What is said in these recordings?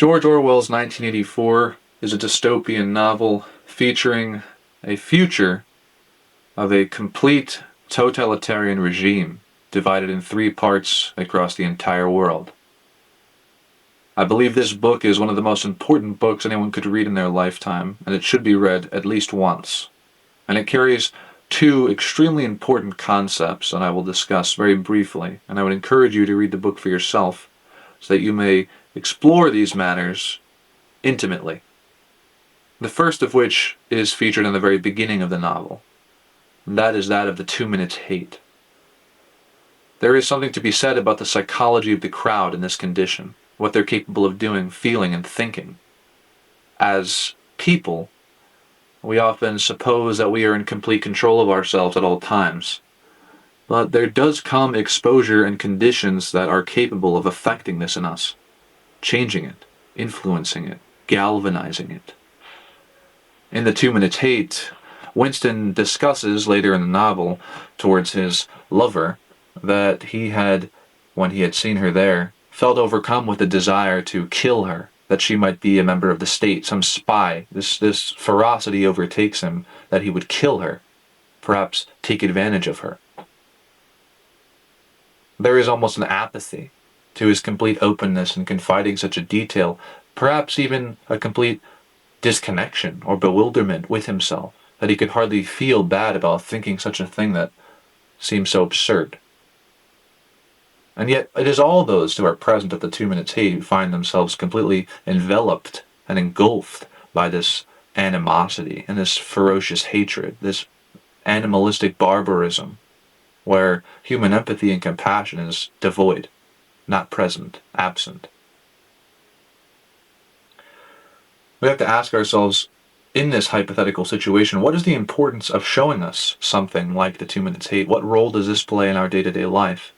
George Orwell's 1984 is a dystopian novel featuring a future of a complete totalitarian regime divided in three parts across the entire world. I believe this book is one of the most important books anyone could read in their lifetime, and it should be read at least once. And it carries two extremely important concepts that I will discuss very briefly, and I would encourage you to read the book for yourself so that you may explore these matters intimately. The first of which is featured in the very beginning of the novel, and that is that of the 2 minutes hate. There is something to be said about the psychology of the crowd in this condition, what they're capable of doing, feeling, and thinking. As people, we often suppose that we are in complete control of ourselves at all times. But there does come exposure and conditions that are capable of affecting this in us, changing it, influencing it, galvanizing it. In the 2 minutes hate, Winston discusses later in the novel towards his lover that he had, when he had seen her there, felt overcome with a desire to kill her, that she might be a member of the state, some spy. This ferocity overtakes him that he would kill her, perhaps take advantage of her. There is almost an apathy to his complete openness in confiding such a detail, perhaps even a complete disconnection or bewilderment with himself, that he could hardly feel bad about thinking such a thing that seems so absurd. And yet it is all those who are present at the 2 minutes hate who find themselves completely enveloped and engulfed by this animosity and this ferocious hatred, this animalistic barbarism, where human empathy and compassion is devoid, not present, absent. We have to ask ourselves, in this hypothetical situation, what is the importance of showing us something like the 2 minutes hate? What role does this play in our day-to-day life?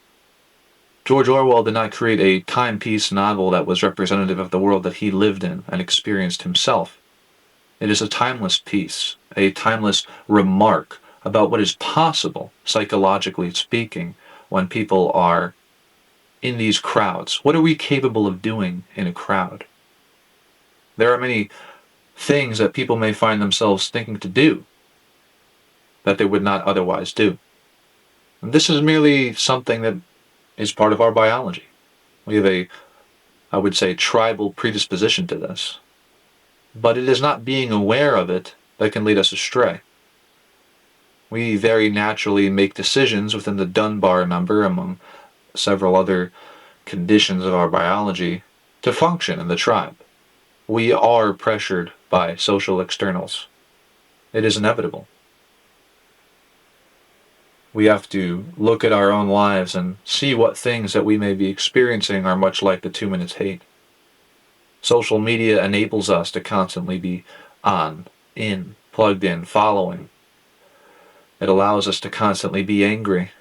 George Orwell did not create a timepiece novel that was representative of the world that he lived in and experienced himself. It is a timeless piece, a timeless remark about what is possible, psychologically speaking, when people are in these crowds. What are we capable of doing in a crowd? There are many things that people may find themselves thinking to do that they would not otherwise do. And this is merely something that is part of our biology. We have I would say, tribal predisposition to this. But it is not being aware of it that can lead us astray. We very naturally make decisions within the Dunbar number, among several other conditions of our biology, to function in the tribe. We are pressured by social externals. It is inevitable. We have to look at our own lives and see what things that we may be experiencing are much like the 2 minutes hate. Social media enables us to constantly be on, in, plugged in, following. It allows us to constantly be angry.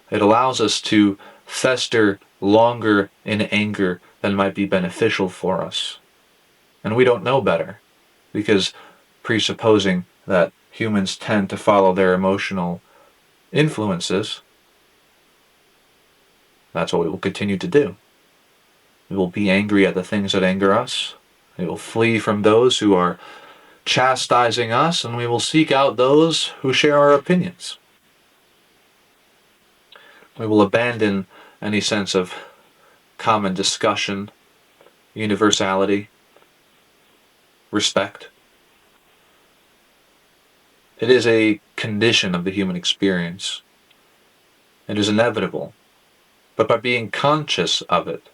It allows us to fester longer in anger than might be beneficial for us. And we don't know better, because presupposing that humans tend to follow their emotional influences, that's what we will continue to do. We will be angry at the things that anger us. We will flee from those who are chastising us, and we will seek out those who share our opinions. We will abandon any sense of common discussion, universality, respect. It is a condition of the human experience. It is inevitable. But by being conscious of it,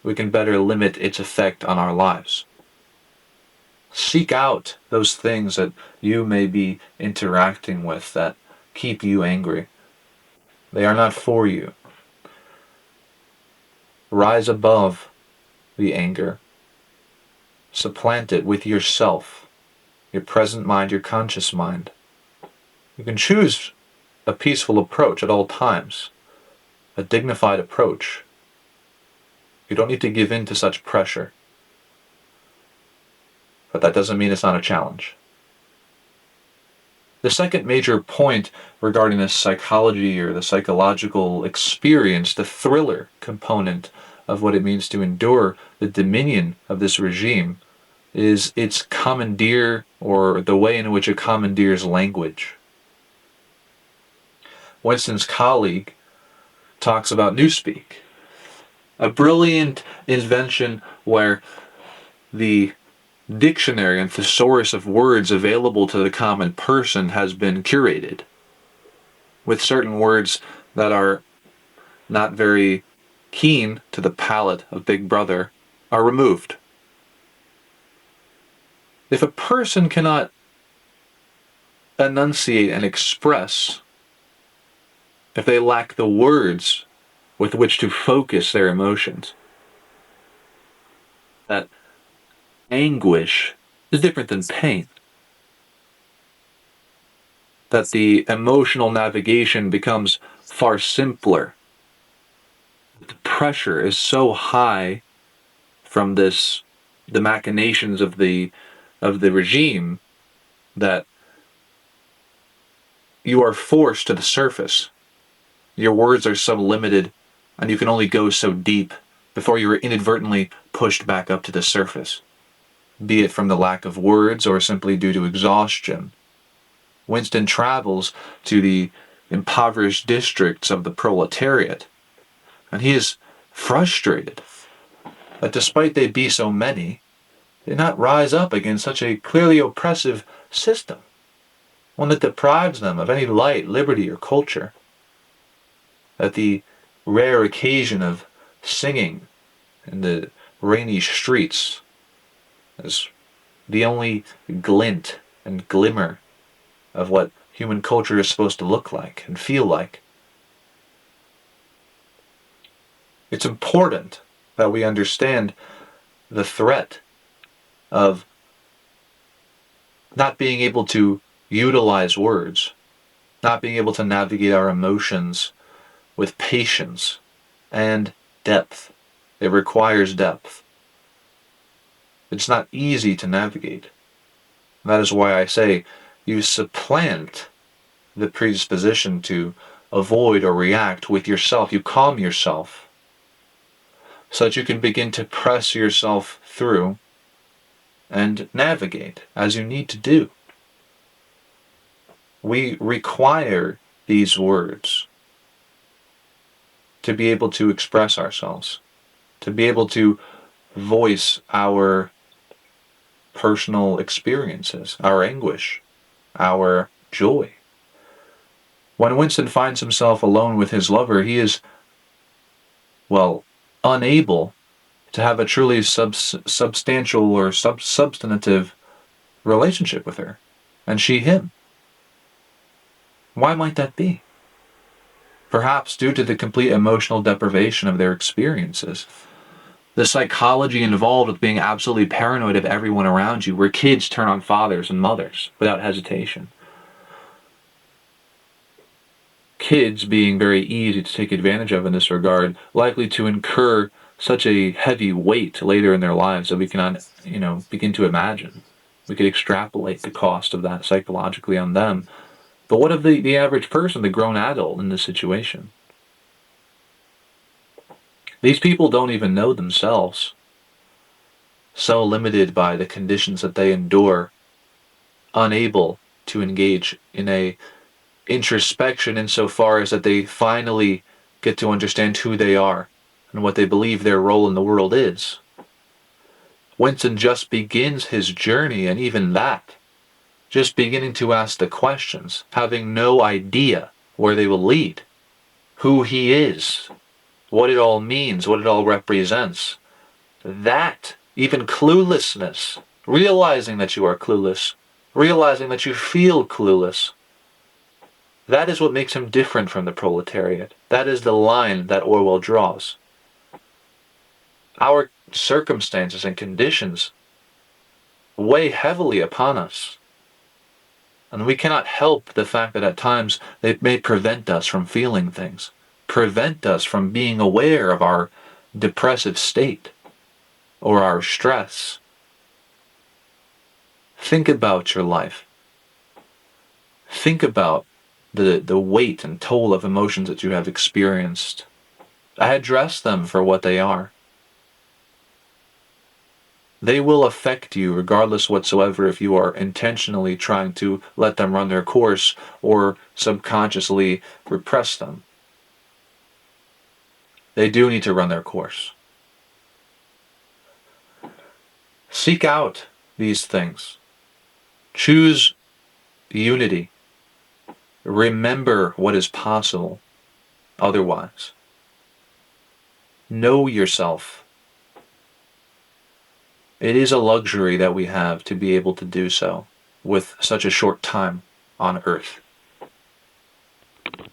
we can better limit its effect on our lives. Seek out those things that you may be interacting with that keep you angry. They are not for you. Rise above the anger. Supplant it with yourself, your present mind, your conscious mind. You can choose a peaceful approach at all times, a dignified approach. You don't need to give in to such pressure. But that doesn't mean it's not a challenge. The second major point regarding the psychology or the psychological experience, the thriller component of what it means to endure the dominion of this regime is its commandeer, or the way in which it commandeers language. Winston's colleague talks about Newspeak, a brilliant invention where the dictionary and thesaurus of words available to the common person has been curated, with certain words that are not very keen to the palate of Big Brother are removed. If a person cannot enunciate and express, if they lack the words with which to focus their emotions, that anguish is different than pain. That the emotional navigation becomes far simpler. The pressure is so high from the machinations of the regime, that you are forced to the surface. Your words are so limited, and you can only go so deep before you are inadvertently pushed back up to the surface, be it from the lack of words or simply due to exhaustion. Winston travels to the impoverished districts of the proletariat, and he is frustrated that despite they be so many, they not rise up against such a clearly oppressive system, one that deprives them of any light, liberty, or culture. That the rare occasion of singing in the rainy streets is the only glint and glimmer of what human culture is supposed to look like and feel like. It's important that we understand the threat of not being able to utilize words, not being able to navigate our emotions with patience and depth. It requires depth. It's not easy to navigate. That is why I say you supplant the predisposition to avoid or react with yourself. You calm yourself so that you can begin to press yourself through and navigate as you need to do. We require these words to be able to express ourselves, to be able to voice our personal experiences, our anguish, our joy. When Winston finds himself alone with his lover, he is, unable to have a truly substantial or substantive relationship with her, and she him. Why might that be? Perhaps due to the complete emotional deprivation of their experiences. The psychology involved with being absolutely paranoid of everyone around you, where kids turn on fathers and mothers without hesitation. Kids being very easy to take advantage of in this regard, likely to incur such a heavy weight later in their lives that we cannot, begin to imagine. We could extrapolate the cost of that psychologically on them. But what of the average person, the grown adult in this situation? These people don't even know themselves, so limited by the conditions that they endure, unable to engage in a introspection insofar as that they finally get to understand who they are and what they believe their role in the world is. Winston just begins his journey, and even that, just beginning to ask the questions, having no idea where they will lead, who he is, what it all means, what it all represents. That, even cluelessness, realizing that you are clueless, realizing that you feel clueless, that is what makes him different from the proletariat. That is the line that Orwell draws. Our circumstances and conditions weigh heavily upon us. And we cannot help the fact that at times they may prevent us from feeling things, prevent us from being aware of our depressive state or our stress. Think about your life. Think about the weight and toll of emotions that you have experienced. Address them for what they are. They will affect you regardless whatsoever if you are intentionally trying to let them run their course or subconsciously repress them. They do need to run their course. Seek out these things. Choose unity. Remember what is possible otherwise. Know yourself. It is a luxury that we have to be able to do so with such a short time on Earth.